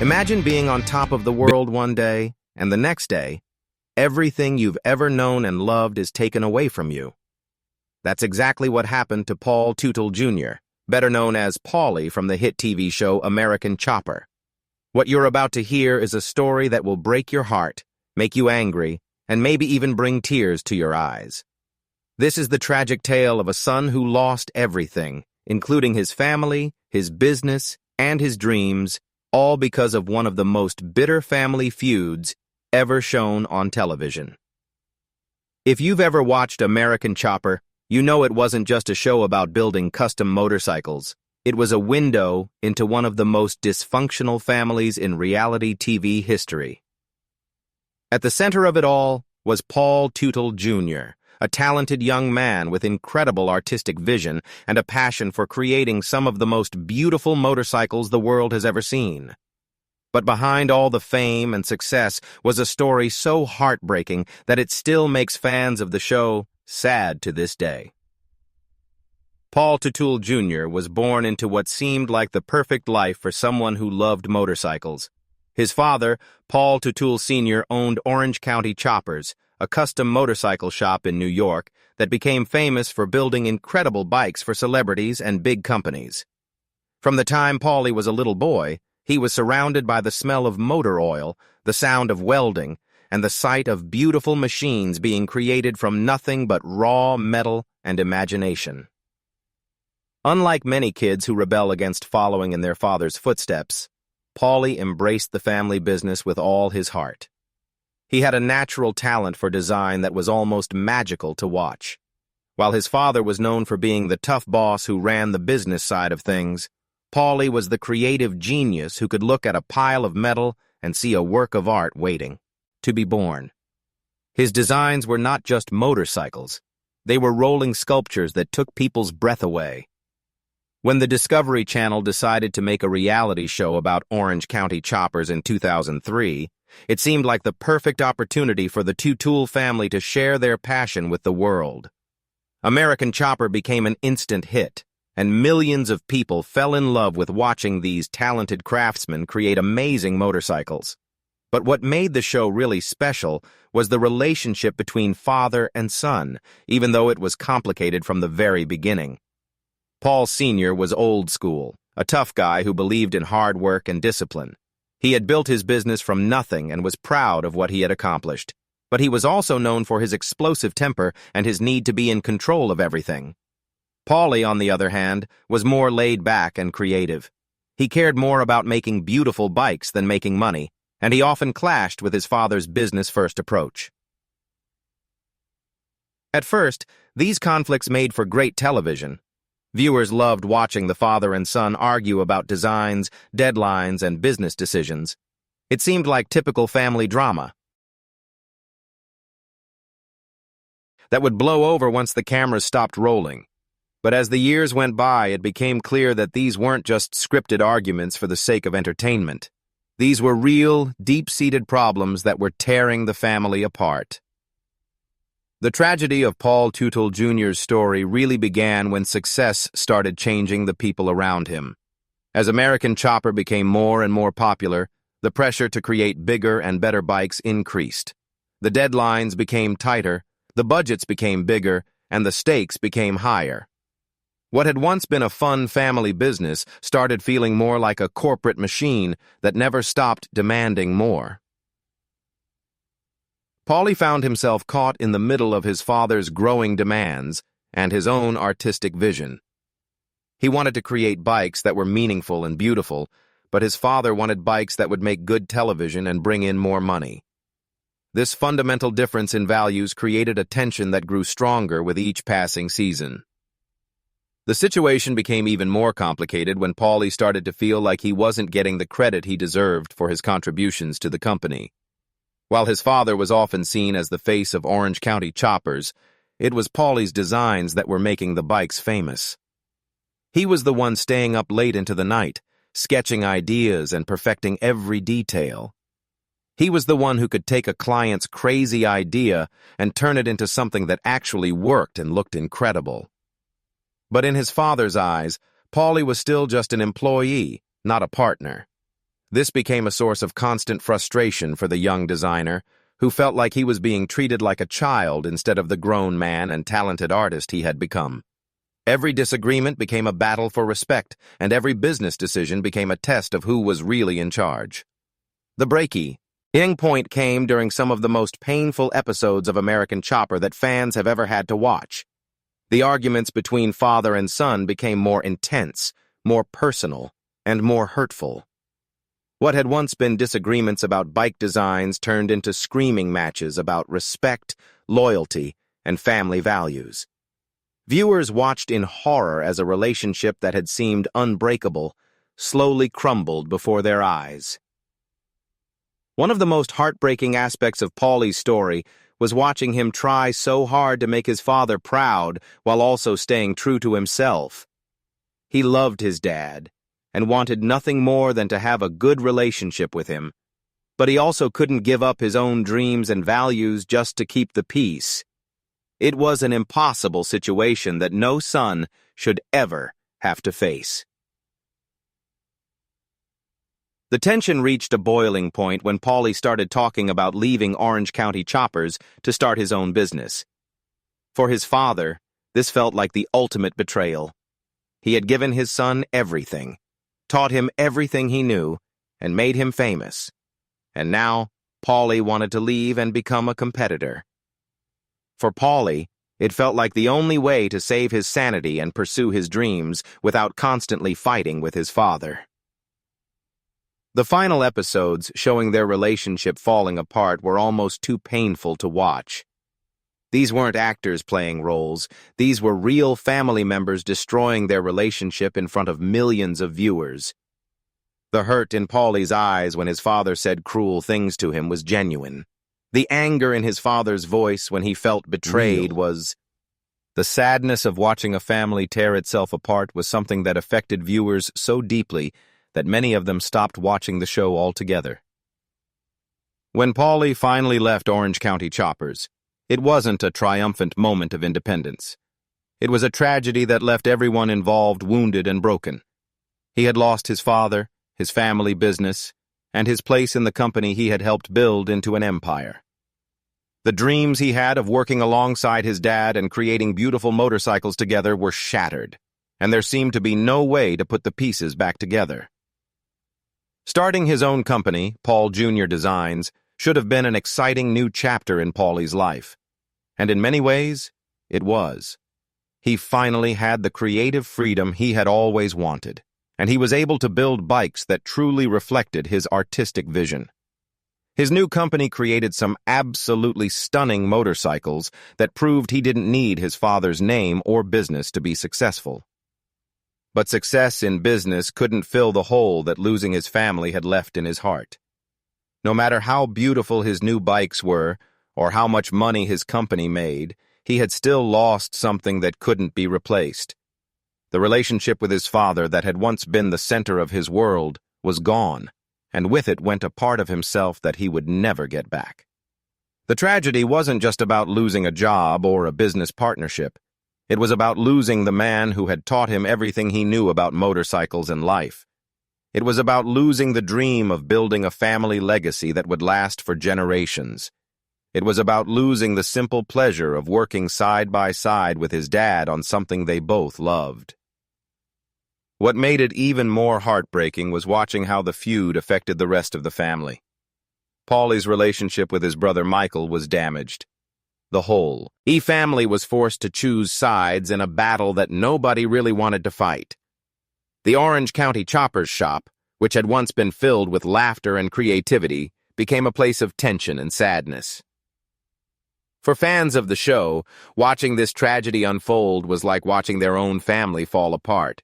Imagine being on top of the world one day, and the next day, everything you've ever known and loved is taken away from you. That's exactly what happened to Paul Teutul Jr., better known as Paulie from the hit TV show American Chopper. What you're about to hear is a story that will break your heart, make you angry, and maybe even bring tears to your eyes. This is the tragic tale of a son who lost everything, including his family, his business, and his dreams, all because of one of the most bitter family feuds ever shown on television. If you've ever watched American Chopper, you know it wasn't just a show about building custom motorcycles. It was a window into one of the most dysfunctional families in reality TV history. At the center of it all was Paul Teutul Jr., a talented young man with incredible artistic vision and a passion for creating some of the most beautiful motorcycles the world has ever seen. But behind all the fame and success was a story so heartbreaking that it still makes fans of the show sad to this day. Paul Teutul Jr. was born into what seemed like the perfect life for someone who loved motorcycles. His father, Paul Teutul Sr., owned Orange County Choppers, a custom motorcycle shop in New York that became famous for building incredible bikes for celebrities and big companies. From the time Paulie was a little boy, he was surrounded by the smell of motor oil, the sound of welding, and the sight of beautiful machines being created from nothing but raw metal and imagination. Unlike many kids who rebel against following in their father's footsteps, Paulie embraced the family business with all his heart. He had a natural talent for design that was almost magical to watch. While his father was known for being the tough boss who ran the business side of things, Paulie was the creative genius who could look at a pile of metal and see a work of art waiting to be born. His designs were not just motorcycles. They were rolling sculptures that took people's breath away. When the Discovery Channel decided to make a reality show about Orange County Choppers in 2003, it seemed like the perfect opportunity for the Teutul family to share their passion with the world. American Chopper became an instant hit, and millions of people fell in love with watching these talented craftsmen create amazing motorcycles. But what made the show really special was the relationship between father and son, even though it was complicated from the very beginning. Paul Sr. was old school, a tough guy who believed in hard work and discipline. He had built his business from nothing and was proud of what he had accomplished, but he was also known for his explosive temper and his need to be in control of everything. Paulie, on the other hand, was more laid back and creative. He cared more about making beautiful bikes than making money, and he often clashed with his father's business-first approach. At first, these conflicts made for great television. Viewers loved watching the father and son argue about designs, deadlines, and business decisions. It seemed like typical family drama that would blow over once the cameras stopped rolling. But as the years went by, it became clear that these weren't just scripted arguments for the sake of entertainment. These were real, deep-seated problems that were tearing the family apart. The tragedy of Paul Teutul Jr.'s story really began when success started changing the people around him. As American Chopper became more and more popular, the pressure to create bigger and better bikes increased. The deadlines became tighter, the budgets became bigger, and the stakes became higher. What had once been a fun family business started feeling more like a corporate machine that never stopped demanding more. Paulie found himself caught in the middle of his father's growing demands and his own artistic vision. He wanted to create bikes that were meaningful and beautiful, but his father wanted bikes that would make good television and bring in more money. This fundamental difference in values created a tension that grew stronger with each passing season. The situation became even more complicated when Paulie started to feel like he wasn't getting the credit he deserved for his contributions to the company. While his father was often seen as the face of Orange County Choppers, it was Paulie's designs that were making the bikes famous. He was the one staying up late into the night, sketching ideas and perfecting every detail. He was the one who could take a client's crazy idea and turn it into something that actually worked and looked incredible. But in his father's eyes, Paulie was still just an employee, not a partner. This became a source of constant frustration for the young designer, who felt like he was being treated like a child instead of the grown man and talented artist he had become. Every disagreement became a battle for respect, and every business decision became a test of who was really in charge. The breaking point came during some of the most painful episodes of American Chopper that fans have ever had to watch. The arguments between father and son became more intense, more personal, and more hurtful. What had once been disagreements about bike designs turned into screaming matches about respect, loyalty, and family values. Viewers watched in horror as a relationship that had seemed unbreakable slowly crumbled before their eyes. One of the most heartbreaking aspects of Paulie's story was watching him try so hard to make his father proud while also staying true to himself. He loved his dad and wanted nothing more than to have a good relationship with him, but he also couldn't give up his own dreams and values just to keep the peace. It was an impossible situation that no son should ever have to face. The tension reached a boiling point when Paulie started talking about leaving Orange County Choppers to start his own business. For his father, this felt like the ultimate betrayal. He had given his son everything, taught him everything he knew, and made him famous. And now, Paulie wanted to leave and become a competitor. For Paulie, it felt like the only way to save his sanity and pursue his dreams without constantly fighting with his father. The final episodes showing their relationship falling apart were almost too painful to watch. These weren't actors playing roles. These were real family members destroying their relationship in front of millions of viewers. The hurt in Paulie's eyes when his father said cruel things to him was genuine. The anger in his father's voice when he felt betrayed was... The sadness of watching a family tear itself apart was something that affected viewers so deeply that many of them stopped watching the show altogether. When Paulie finally left Orange County Choppers, it wasn't a triumphant moment of independence. It was a tragedy that left everyone involved wounded and broken. He had lost his father, his family business, and his place in the company he had helped build into an empire. The dreams he had of working alongside his dad and creating beautiful motorcycles together were shattered, and there seemed to be no way to put the pieces back together. Starting his own company, Paul Jr. Designs, should have been an exciting new chapter in Paulie's life. And in many ways, it was. He finally had the creative freedom he had always wanted, and he was able to build bikes that truly reflected his artistic vision. His new company created some absolutely stunning motorcycles that proved he didn't need his father's name or business to be successful. But success in business couldn't fill the hole that losing his family had left in his heart. No matter how beautiful his new bikes were, or how much money his company made, he had still lost something that couldn't be replaced. The relationship with his father that had once been the center of his world was gone, and with it went a part of himself that he would never get back. The tragedy wasn't just about losing a job or a business partnership. It was about losing the man who had taught him everything he knew about motorcycles and life. It was about losing the dream of building a family legacy that would last for generations. It was about losing the simple pleasure of working side by side with his dad on something they both loved. What made it even more heartbreaking was watching how the feud affected the rest of the family. Paulie's relationship with his brother Michael was damaged. The whole family was forced to choose sides in a battle that nobody really wanted to fight. The Orange County Choppers shop, which had once been filled with laughter and creativity, became a place of tension and sadness. For fans of the show, watching this tragedy unfold was like watching their own family fall apart.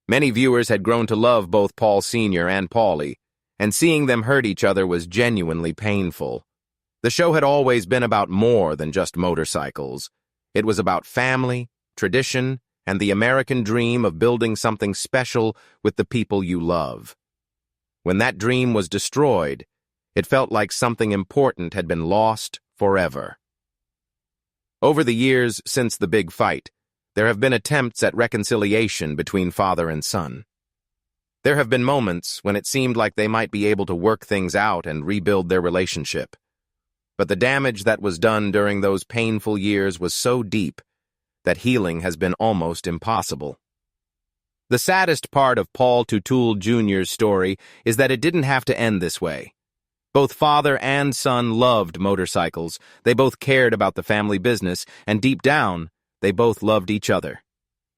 Many viewers had grown to love both Paul Sr. and Paulie, and seeing them hurt each other was genuinely painful. The show had always been about more than just motorcycles. It was about family, tradition, and the American dream of building something special with the people you love. When that dream was destroyed, it felt like something important had been lost forever. Over the years since the big fight, there have been attempts at reconciliation between father and son. There have been moments when it seemed like they might be able to work things out and rebuild their relationship. But the damage that was done during those painful years was so deep that healing has been almost impossible. The saddest part of Paul Teutul Jr.'s story is that it didn't have to end this way. Both father and son loved motorcycles, they both cared about the family business, and deep down, they both loved each other.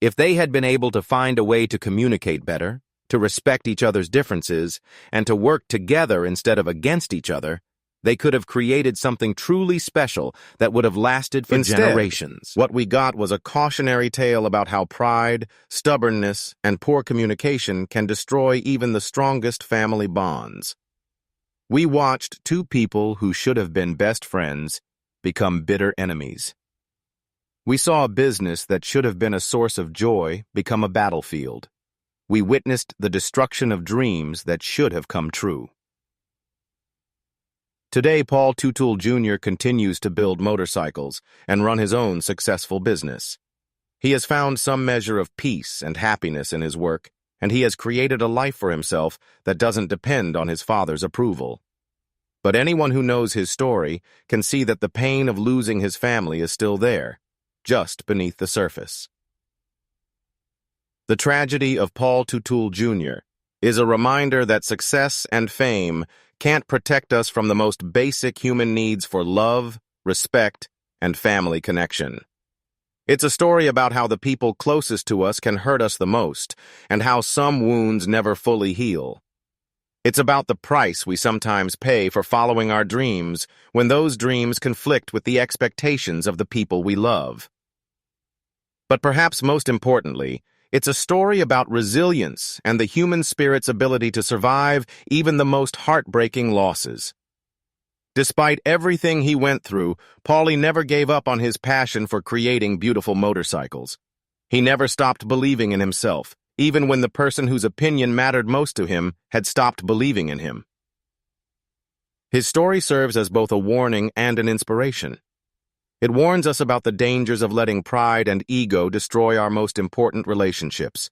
If they had been able to find a way to communicate better, to respect each other's differences, and to work together instead of against each other, they could have created something truly special that would have lasted for generations. What we got was a cautionary tale about how pride, stubbornness, and poor communication can destroy even the strongest family bonds. We watched two people who should have been best friends become bitter enemies. We saw a business that should have been a source of joy become a battlefield. We witnessed the destruction of dreams that should have come true. Today, Paul Teutul Jr. continues to build motorcycles and run his own successful business. He has found some measure of peace and happiness in his work, and he has created a life for himself that doesn't depend on his father's approval. But anyone who knows his story can see that the pain of losing his family is still there, just beneath the surface. The tragedy of Paul Teutul Jr. is a reminder that success and fame can't protect us from the most basic human needs for love, respect, and family connection. It's a story about how the people closest to us can hurt us the most, and how some wounds never fully heal. It's about the price we sometimes pay for following our dreams when those dreams conflict with the expectations of the people we love. But perhaps most importantly, it's a story about resilience and the human spirit's ability to survive even the most heartbreaking losses. Despite everything he went through, Paulie never gave up on his passion for creating beautiful motorcycles. He never stopped believing in himself, even when the person whose opinion mattered most to him had stopped believing in him. His story serves as both a warning and an inspiration. It warns us about the dangers of letting pride and ego destroy our most important relationships.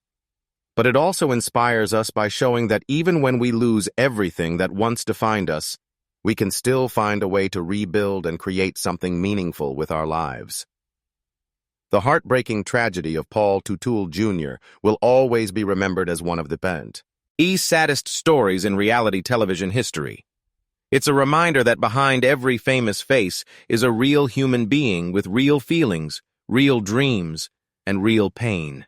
But it also inspires us by showing that even when we lose everything that once defined us, we can still find a way to rebuild and create something meaningful with our lives. The heartbreaking tragedy of Paul Teutul Jr. will always be remembered as one of the saddest stories in reality television history. It's a reminder that behind every famous face is a real human being with real feelings, real dreams, and real pain.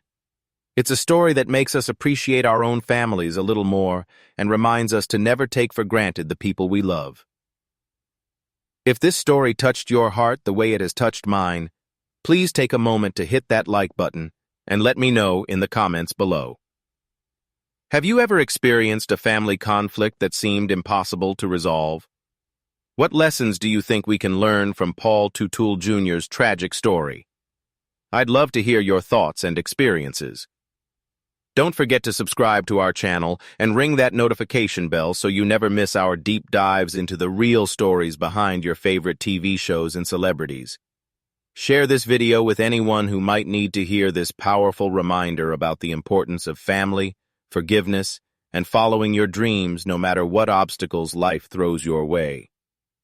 It's a story that makes us appreciate our own families a little more and reminds us to never take for granted the people we love. If this story touched your heart the way it has touched mine, please take a moment to hit that like button and let me know in the comments below. Have you ever experienced a family conflict that seemed impossible to resolve? What lessons do you think we can learn from Paul Teutul Jr.'s tragic story? I'd love to hear your thoughts and experiences. Don't forget to subscribe to our channel and ring that notification bell so you never miss our deep dives into the real stories behind your favorite TV shows and celebrities. Share this video with anyone who might need to hear this powerful reminder about the importance of family, forgiveness, and following your dreams no matter what obstacles life throws your way.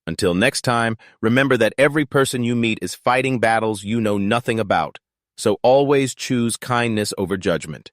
Until next time, remember that every person you meet is fighting battles you know nothing about, so always choose kindness over judgment.